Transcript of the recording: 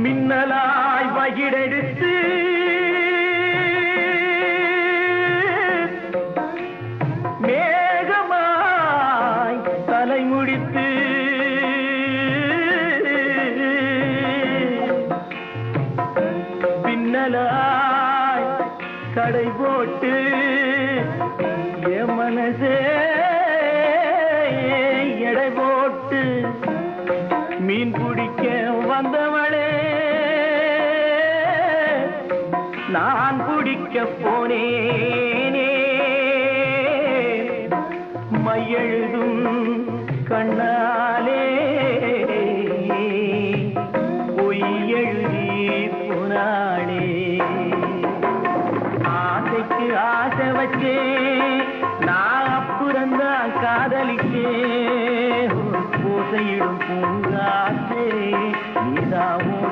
மின்னலாய் வகிடெடுத்து மேகமாய் தலைமுடித்து பின்னலாய் கடை போட்டு என் மனசே எடை போட்டு மீன் பிடிக்க வந்தவளே நான் பிடிக்க போனேனே மையெழுதும் கண்ணாலே பொய் எழுதி போனாளே ஆசைக்கு ஆசை வச்சே நான் அப்புறந்தான் காதலிக்கே பூசையிடும் பூங்காசே நீதான்